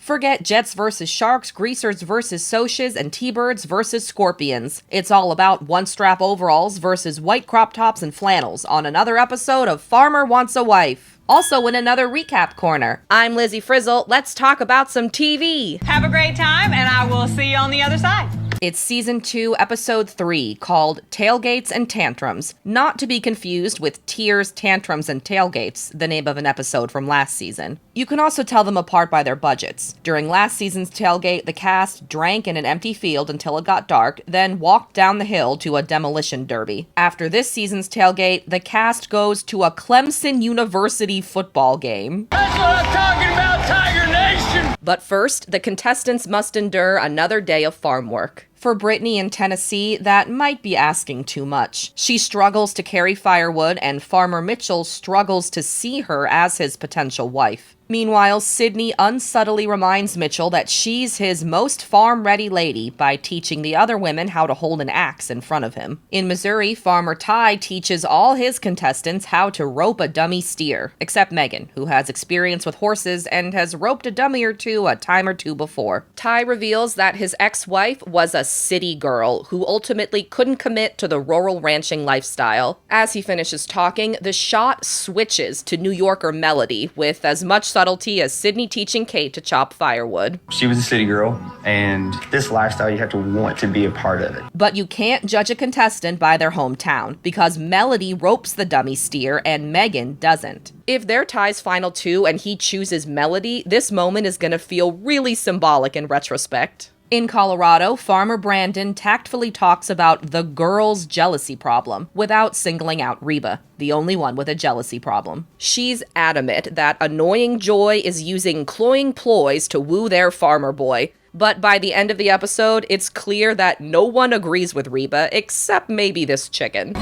Forget Jets versus Sharks, Greasers versus Socs, and T-Birds versus Scorpions. It's all about one-strap overalls versus white crop tops and flannels on another episode of Farmer Wants a Wife. Also in another recap corner, I'm Lizzie Frizzle. Let's talk about some TV. Have a great time, and I will see you on the other side. It's Season 2, Episode 3, called Tailgates and Tantrums, not to be confused with Tears, Tantrums, and Tailgates, the name of an episode from last season. You can also tell them apart by their budgets. During last season's tailgate, the cast drank in an empty field until it got dark, then walked down the hill to a demolition derby. After this season's tailgate, the cast goes to a Clemson University football game. That's what I'm talking about, Tiger Nation! But first, the contestants must endure another day of farm work. For Brittany in Tennessee, that might be asking too much. She struggles to carry firewood, and Farmer Mitchell struggles to see her as his potential wife. Meanwhile, Sydney unsubtly reminds Mitchell that she's his most farm-ready lady by teaching the other women how to hold an axe in front of him. In Missouri, Farmer Ty teaches all his contestants how to rope a dummy steer, except Megan, who has experience with horses and has roped a dummy or two a time or two before. Ty reveals that his ex-wife was a city girl who ultimately couldn't commit to the rural ranching lifestyle. As he finishes talking, the shot switches to New Yorker Melody with as much subtlety as Sydney teaching Kate to chop firewood. She was a city girl, and this lifestyle, you have to want to be a part of it. But you can't judge a contestant by their hometown, because Melody ropes the dummy steer and Megan doesn't. If they're Ty's final two and he chooses Melody, this moment is gonna feel really symbolic in retrospect. In Colorado, Farmer Brandon tactfully talks about the girl's jealousy problem without singling out Reba, the only one with a jealousy problem. She's adamant that annoying Joy is using cloying ploys to woo their farmer boy. But by the end of the episode, it's clear that no one agrees with Reba except maybe this chicken.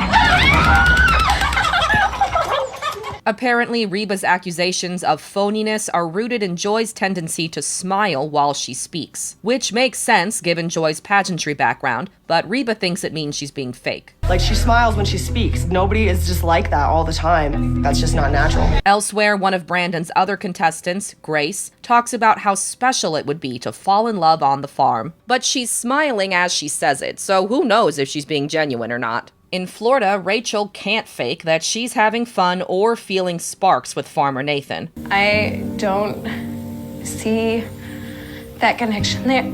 Apparently, Reba's accusations of phoniness are rooted in Joy's tendency to smile while she speaks, which makes sense given Joy's pageantry background, but Reba thinks it means she's being fake. Like, she smiles when she speaks. Nobody is just like that all the time. That's just not natural. Elsewhere, one of Brandon's other contestants, Grace, talks about how special it would be to fall in love on the farm. But she's smiling as she says it, so who knows if she's being genuine or not. In Florida, Rachel can't fake that she's having fun or feeling sparks with Farmer Nathan. I don't see that connection there.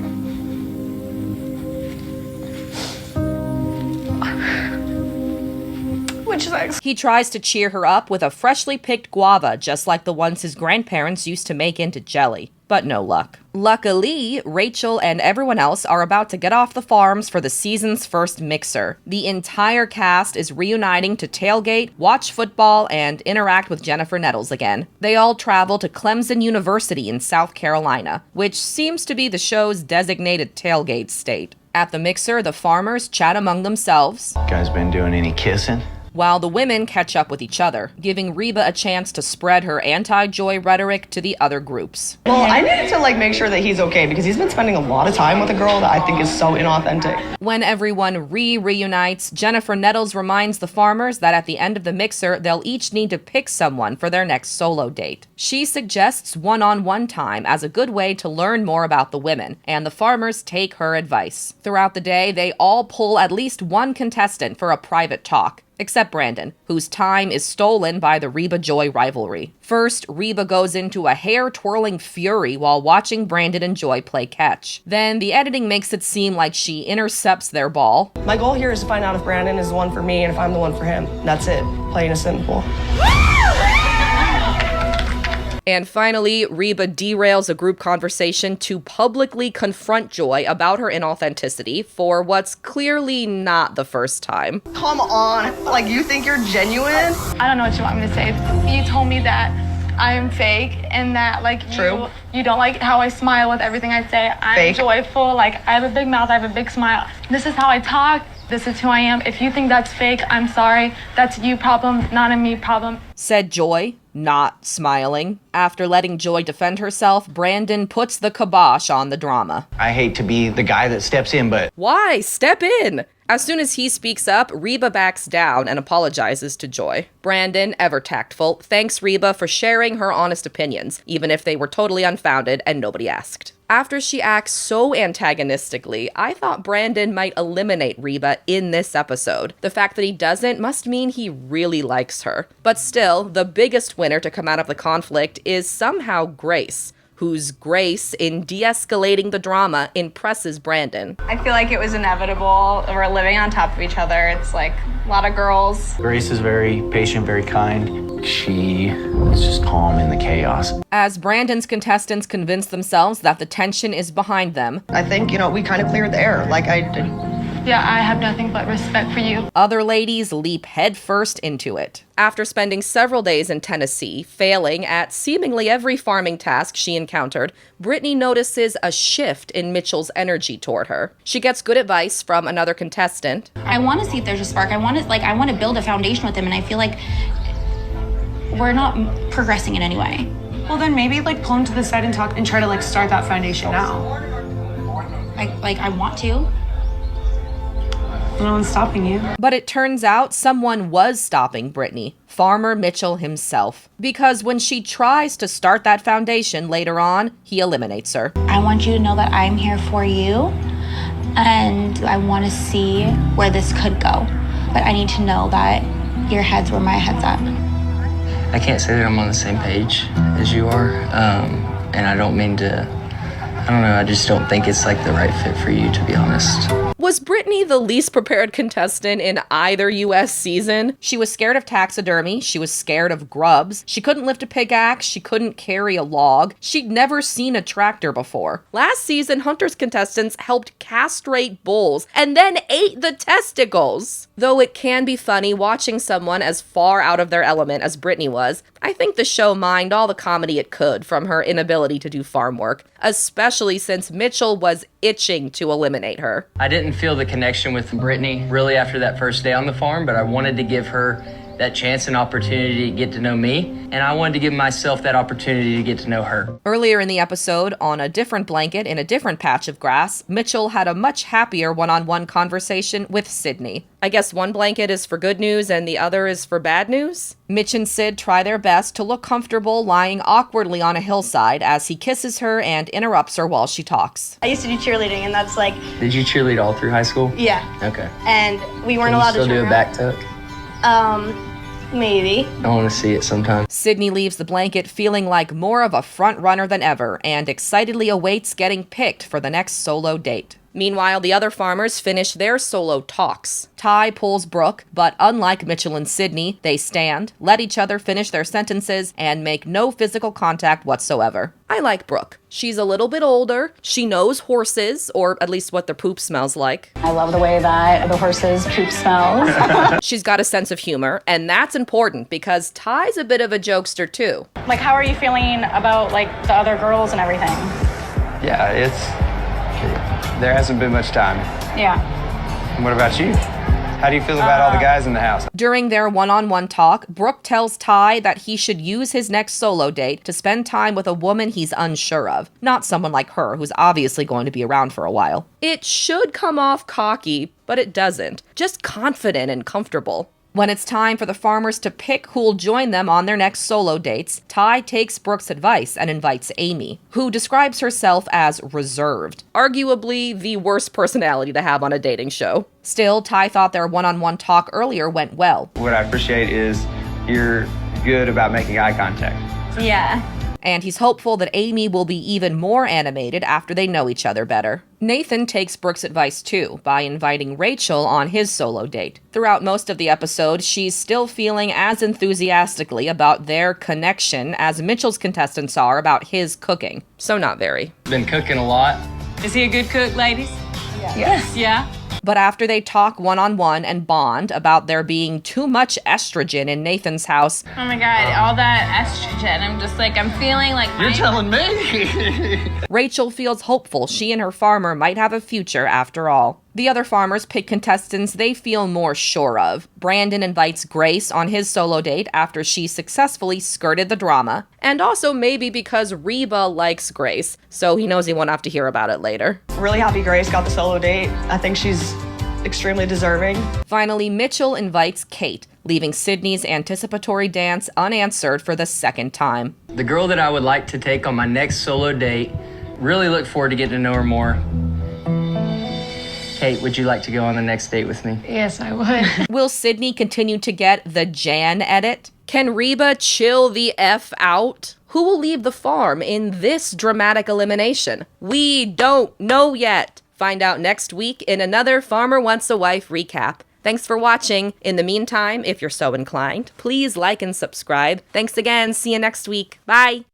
Which sucks. He tries to cheer her up with a freshly picked guava, just like the ones his grandparents used to make into jelly. But no luck. Luckily, Rachel and everyone else are about to get off the farms for the season's first mixer. The entire cast is reuniting to tailgate, watch football, and interact with Jennifer Nettles again. They all travel to Clemson University in South Carolina, which seems to be the show's designated tailgate state. At the mixer, the farmers chat among themselves. Guys been doing any kissing? While the women catch up with each other, giving Reba a chance to spread her anti-Joy rhetoric to the other groups. Well, I needed to make sure that he's okay because he's been spending a lot of time with a girl that I think is so inauthentic. When everyone reunites, Jennifer Nettles reminds the farmers that at the end of the mixer, they'll each need to pick someone for their next solo date. She suggests one-on-one time as a good way to learn more about the women, and the farmers take her advice. Throughout the day, they all pull at least one contestant for a private talk. Except Brandon, whose time is stolen by the Reba-Joy rivalry. First, Reba goes into a hair-twirling fury while watching Brandon and Joy play catch. Then, the editing makes it seem like she intercepts their ball. My goal here is to find out if Brandon is the one for me and if I'm the one for him. That's it. Plain and simple. And finally, Reba derails a group conversation to publicly confront Joy about her inauthenticity for what's clearly not the first time. Come on. You think you're genuine? I don't know what you want me to say. You told me that I am fake and that, True. You don't like how I smile with everything I say. I'm Fake. joyful. I have a big mouth. I have a big smile. This is how I talk. This is who I am. If you think that's fake, I'm sorry. That's you problem, not a me problem. Said Joy, not smiling. After letting Joy defend herself, Brandon puts the kibosh on the drama. I hate to be the guy that steps in, but Why? Step in! As soon as he speaks up, Reba backs down and apologizes to Joy. Brandon, ever tactful, thanks Reba for sharing her honest opinions, even if they were totally unfounded and nobody asked. After she acts so antagonistically, I thought Brandon might eliminate Reba in this episode. The fact that he doesn't must mean he really likes her. But still, the biggest winner to come out of the conflict is somehow Grace, whose grace in de-escalating the drama impresses Brandon. I feel like it was inevitable. We're living on top of each other. It's like a lot of girls. Grace is very patient, very kind. She is just calm in the chaos. As Brandon's contestants convince themselves that the tension is behind them, I think, we kind of cleared the air. Yeah, I have nothing but respect for you. other ladies leap headfirst into it. After spending several days in Tennessee, failing at seemingly every farming task she encountered, Brittany notices a shift in Mitchell's energy toward her. She gets good advice from another contestant. I want to see if there's a spark. I want to build a foundation with him, and I feel like we're not progressing in any way. Well, then maybe pull him to the side and talk and try to start that foundation now. I want to. No one's stopping you. But it turns out someone was stopping Brittany, Farmer Mitchell himself. Because when she tries to start that foundation later on, he eliminates her. I want you to know that I'm here for you, and I want to see where this could go. But I need to know that your head's where my head's at. I can't say that I'm on the same page as you are, and I don't mean to, I just don't think it's the right fit for you, to be honest. Was Brittany the least prepared contestant in either US season? She was scared of taxidermy, she was scared of grubs, she couldn't lift a pickaxe, she couldn't carry a log, she'd never seen a tractor before. Last season, Hunter's contestants helped castrate bulls and then ate the testicles. Though it can be funny watching someone as far out of their element as Brittany was, I think the show mined all the comedy it could from her inability to do farm work, especially since Mitchell was itching to eliminate her. I didn't feel the connection with Brittany really after that first day on the farm, but I wanted to give her that chance and opportunity to get to know me, and I wanted to give myself that opportunity to get to know her. Earlier in the episode, on a different blanket in a different patch of grass, Mitchell had a much happier one-on-one conversation with Sydney. I guess one blanket is for good news and the other is for bad news? Mitch and Sid try their best to look comfortable lying awkwardly on a hillside as he kisses her and interrupts her while she talks. I used to do cheerleading, and that's Did you cheerlead all through high school? Yeah. Okay. And we weren't Can allowed you to still do a turn back tuck? Maybe. I want to see it sometime. Sydney leaves the blanket feeling like more of a front runner than ever and excitedly awaits getting picked for the next solo date. Meanwhile, the other farmers finish their solo talks. Ty pulls Brooke, but unlike Mitchell and Sydney, they stand, let each other finish their sentences, and make no physical contact whatsoever. I like Brooke. She's a little bit older, she knows horses, or at least what their poop smells like. I love the way that the horse's poop smells. She's got a sense of humor, and that's important because Ty's a bit of a jokester too. How are you feeling about the other girls and everything? Yeah, there hasn't been much time. Yeah. And what about you? How do you feel about all the guys in the house? During their one-on-one talk, Brooke tells Ty that he should use his next solo date to spend time with a woman he's unsure of, not someone like her who's obviously going to be around for a while. It should come off cocky, but it doesn't. Just confident and comfortable. When it's time for the farmers to pick who'll join them on their next solo dates, Ty takes Brooke's advice and invites Amy, who describes herself as reserved, arguably the worst personality to have on a dating show. Still, Ty thought their one-on-one talk earlier went well. What I appreciate is you're good about making eye contact. Yeah. And he's hopeful that Amy will be even more animated after they know each other better. Nathan takes Brooke's advice too, by inviting Rachel on his solo date. Throughout most of the episode, she's still feeling as enthusiastically about their connection as Mitchell's contestants are about his cooking. So not very. Been cooking a lot. Is he a good cook, ladies? Yes. Yeah? But after they talk one-on-one and bond about there being too much estrogen in Nathan's house... Oh my God, all that estrogen. I'm just I'm feeling You're telling me? Rachel feels hopeful she and her farmer might have a future after all. The other farmers pick contestants they feel more sure of. Brandon invites Grace on his solo date after she successfully skirted the drama, and also maybe because Reba likes Grace, so he knows he won't have to hear about it later. Really happy Grace got the solo date. I think she's extremely deserving. Finally, Mitchell invites Kate, leaving Sydney's anticipatory dance unanswered for the second time. The girl that I would like to take on my next solo date, really look forward to getting to know her more. Kate, would you like to go on the next date with me? Yes, I would. Will Sydney continue to get the Jan edit? Can Reba chill the F out? Who will leave the farm in this dramatic elimination? We don't know yet. Find out next week in another Farmer Wants a Wife recap. Thanks for watching. In the meantime, if you're so inclined, please like and subscribe. Thanks again. See you next week. Bye.